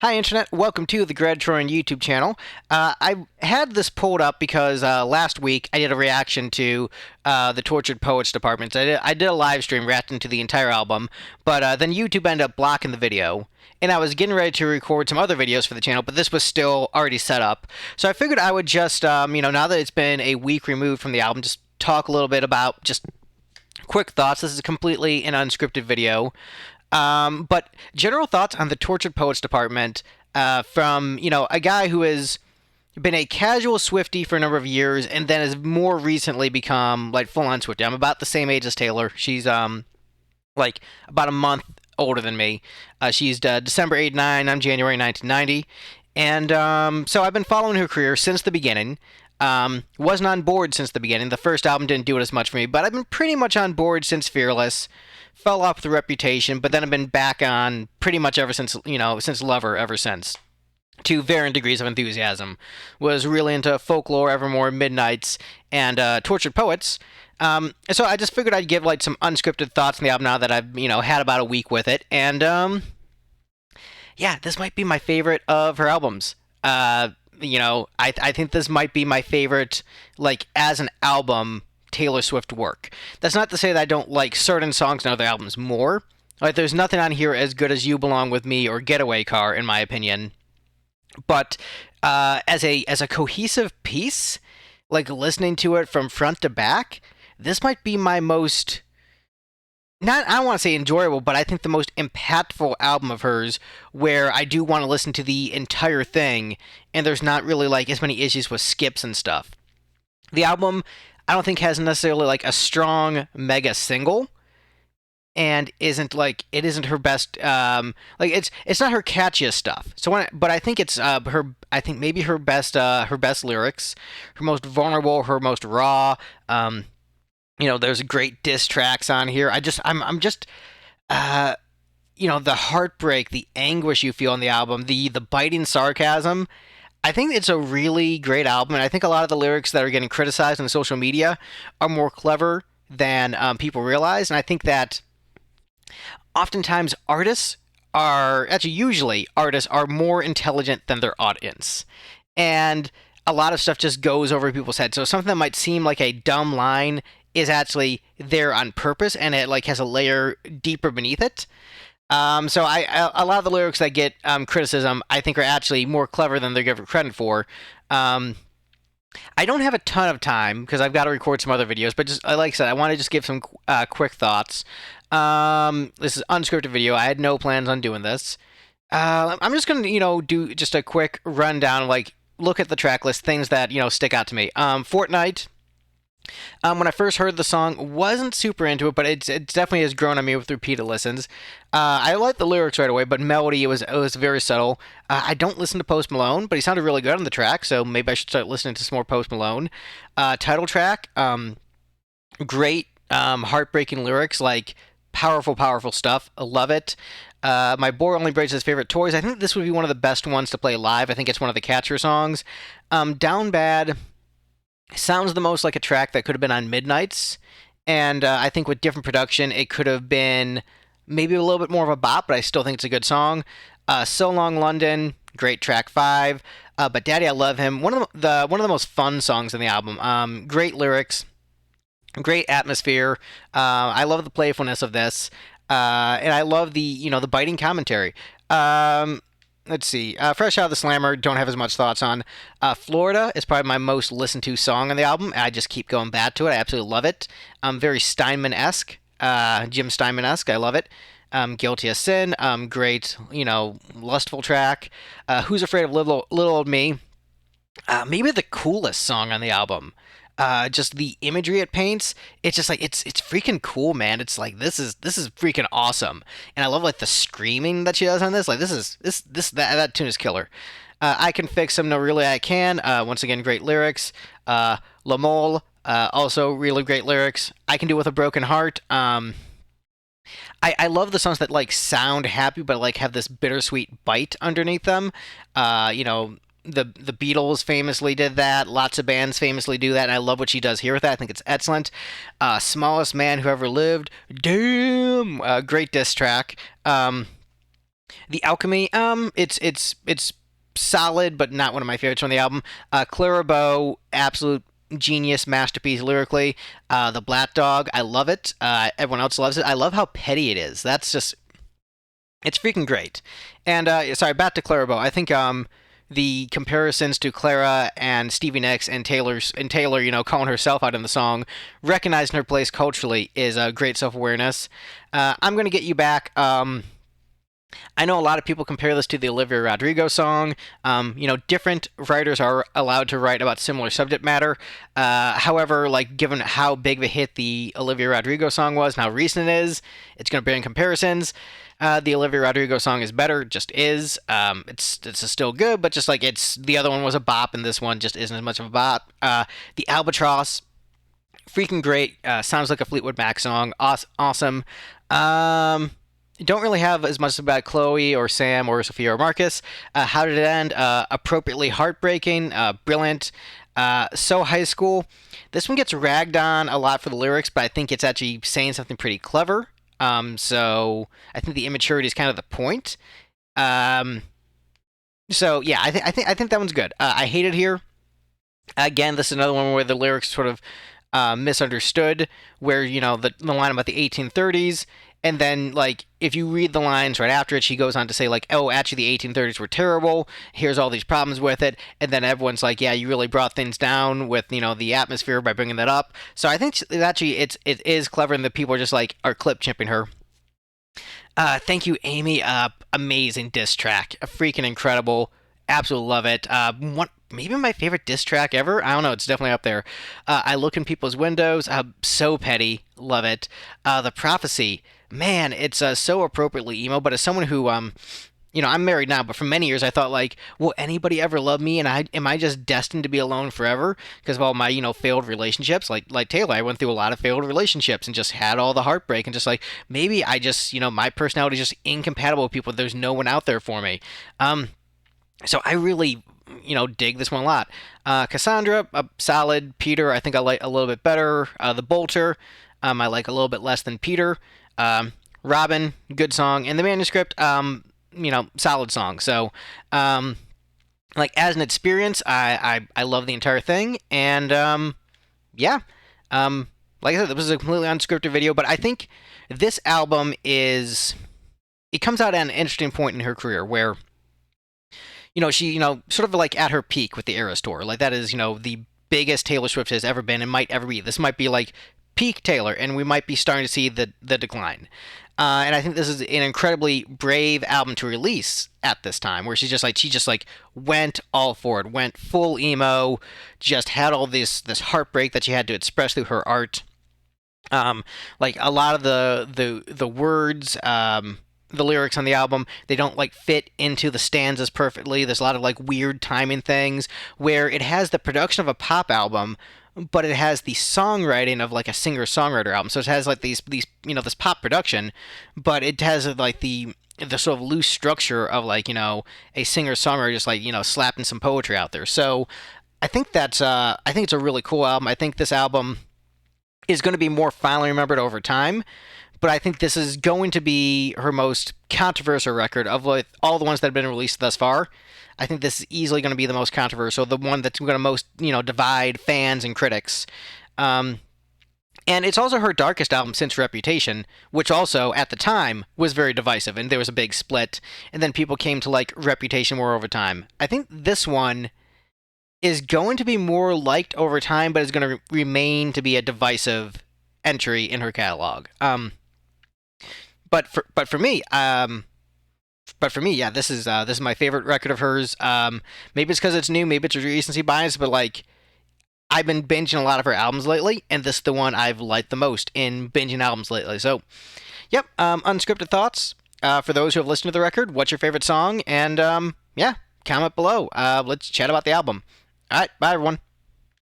Hi, Internet. Welcome to the Troyan YouTube channel. I had this pulled up because last week I did a reaction to the Tortured Poets Department. I did a live stream reacting to the entire album, but then YouTube ended up blocking the video. And I was getting ready to record some other videos for the channel, but this was still already set up. So I figured I would just, now that it's been a week removed from the album, just talk a little bit about just quick thoughts. This is completely an unscripted video. But general thoughts on the Tortured Poets Department from, a guy who has been a casual Swiftie for a number of years and then has more recently become, like, full-on Swiftie. I'm about the same age as Taylor. She's, like, about a month older than me. She's December 89, I'm January 1990. And so I've been following her career since the beginning. Wasn't on board since the beginning. The first album didn't do it as much for me, but I've been pretty much on board since Fearless. Fell off the Reputation, but then I've been back on pretty much ever since, since Lover, ever since. To varying degrees of enthusiasm. Was really into Folklore, Evermore, Midnights, and Tortured Poets. So I just figured I'd give like some unscripted thoughts on the album now that I've, had about a week with it. And yeah, this might be my favorite of her albums. I think this might be my favorite, like, as an album, Taylor Swift work. That's not to say that I don't like certain songs in other albums more. Like, there's nothing on here as good as You Belong With Me or Getaway Car, in my opinion. But as a cohesive piece, like, listening to it from front to back, this might be my most, not, I don't want to say enjoyable, but I think the most impactful album of hers, where I do want to listen to the entire thing, and there's not really, like, as many issues with skips and stuff. The album, I don't think, has necessarily, like, a strong mega single, and it isn't her best, like, it's not her catchiest stuff. But I think it's I think maybe her best lyrics, her most vulnerable, her most raw. There's great diss tracks on here. I'm just, uh, the heartbreak, the anguish you feel on the album, the biting sarcasm. I think it's a really great album, and I think a lot of the lyrics that are getting criticized on social media are more clever than people realize. And I think that oftentimes usually artists are more intelligent than their audience. And a lot of stuff just goes over people's heads. So something that might seem like a dumb line is actually there on purpose, and it, like, has a layer deeper beneath it. So a lot of the lyrics that get criticism, I think, are actually more clever than they're given credit for. Um, I don't have a ton of time because I've got to record some other videos, but just like I said, I want to just give some quick thoughts. This is unscripted video. I had no plans on doing this. I'm just gonna, do just a quick rundown, like, look at the track list, things that stick out to me. Fortnite. When I first heard the song, wasn't super into it, but it definitely has grown on me with repeated listens. I liked the lyrics right away, but melody, it was very subtle. I don't listen to Post Malone, but he sounded really good on the track, so maybe I should start listening to some more Post Malone. Title track, great, heartbreaking lyrics, like, powerful, powerful stuff. I love it. My boy only breaks his favorite toys. I think this would be one of the best ones to play live. I think it's one of the catchier songs. Down Bad sounds the most like a track that could have been on Midnights, and I think with different production, it could have been maybe a little bit more of a bop, but I still think it's a good song. So Long London, great track 5. But Daddy, I Love Him, one of the most fun songs in the album. Great lyrics, great atmosphere. I love the playfulness of this, and I love the biting commentary. Let's see. Fresh Out of the Slammer, don't have as much thoughts on. Florida is probably my most listened to song on the album. I just keep going back to it. I absolutely love it. Very Steinman-esque. Jim Steinman-esque. I love it. Guilty as Sin. Great, lustful track. Who's Afraid of Little Old Me? Maybe the coolest song on the album. Just the imagery it paints, it's just like it's freaking cool, man. It's like this is freaking awesome, and I love, like, the screaming that she does on this. Like, that tune is killer. I Can Fix Him, No Really I Can. Once again, great lyrics. La Mole, also really great lyrics. I Can Do With a Broken Heart. I love the songs that, like, sound happy but, like, have this bittersweet bite underneath them. The Beatles famously did that. Lots of bands famously do that, and I love what she does here with that. I think it's excellent. Smallest Man Who Ever Lived. Damn! Great diss track. The Alchemy, it's solid, but not one of my favorites from the album. Clara Bow, absolute genius masterpiece lyrically. The Black Dog, I love it. Everyone else loves it. I love how petty it is. That's just it's freaking great. And sorry, back to Clara Bow. I think the comparisons to Clara and Stevie Nicks and Taylor, calling herself out in the song, recognizing her place culturally is a great self awareness. I'm gonna get you back. I know a lot of people compare this to the Olivia Rodrigo song. Different writers are allowed to write about similar subject matter. However, like given how big of a hit the Olivia Rodrigo song was and how recent it is, it's going to bear in comparisons. The Olivia Rodrigo song is better, just is. It's still good, but just like it's the other one was a bop, and this one just isn't as much of a bop. The Albatross, freaking great. Sounds like a Fleetwood Mac song. Awesome. Don't really have as much about Chloe or Sam or Sophia or Marcus. How did it end? Appropriately heartbreaking, brilliant, so high school. This one gets ragged on a lot for the lyrics, but I think it's actually saying something pretty clever. So I think the immaturity is kind of the point. Um, so yeah, I think that one's good. I hate it here. Again, this is another one where the lyrics sort of misunderstood, where the line about the 1830s, and then like if you read the lines right after it, she goes on to say like, oh, actually the 1830s were terrible. Here's all these problems with it, and then everyone's like, yeah, you really brought things down with the atmosphere by bringing that up. So I think actually it is clever, and the people are just like are clip chimping her. Thank you, Amy. Amazing diss track. Freaking incredible. Absolutely love it. One maybe my favorite diss track ever. I don't know. It's definitely up there. I look in people's windows. So petty. Love it. The prophecy. Man, it's so appropriately emo. But as someone who I'm married now, but for many years I thought like, will anybody ever love me? And am I just destined to be alone forever because of all my failed relationships? Like Taylor, I went through a lot of failed relationships and just had all the heartbreak and just like maybe I just my personality is just incompatible with people. There's no one out there for me. So I really dig this one a lot. Cassandra, solid. Peter, I think I like a little bit better. The Bolter, I like a little bit less than Peter. Robin, good song. And the Manuscript, solid song. So, like as an experience, I love the entire thing, and yeah, like I said, this was a completely unscripted video, but I think this album it comes out at an interesting point in her career where she sort of like at her peak with the Eras tour, like that is the biggest Taylor Swift has ever been and might ever be. This might be like peak Taylor, and we might be starting to see the decline. And I think this is an incredibly brave album to release at this time, where she just like went all for it, went full emo, just had all this heartbreak that she had to express through her art. Like a lot of the words, the lyrics on the album, they don't like fit into the stanzas perfectly. There's a lot of like weird timing things where it has the production of a pop album, but it has the songwriting of like a singer-songwriter album. So it has like these this pop production, but it has like the sort of loose structure of like a singer-songwriter just like slapping some poetry out there. So I think it's a really cool album. I think this album is going to be more finally remembered over time, but I think this is going to be her most controversial record of like all the ones that have been released thus far. I think this is easily going to be the most controversial, the one that's going to most divide fans and critics. And it's also her darkest album since Reputation, which also at the time was very divisive, and there was a big split. And then people came to like Reputation more over time. I think this one is going to be more liked over time, but is going to remain to be a divisive entry in her catalog. But for me, yeah, this is my favorite record of hers. Maybe it's because it's new, maybe it's a recency bias, but like I've been binging a lot of her albums lately, and this is the one I've liked the most in binging albums lately. So, yep, unscripted thoughts. For those who have listened to the record, what's your favorite song? And yeah, comment below. Let's chat about the album. All right, bye everyone.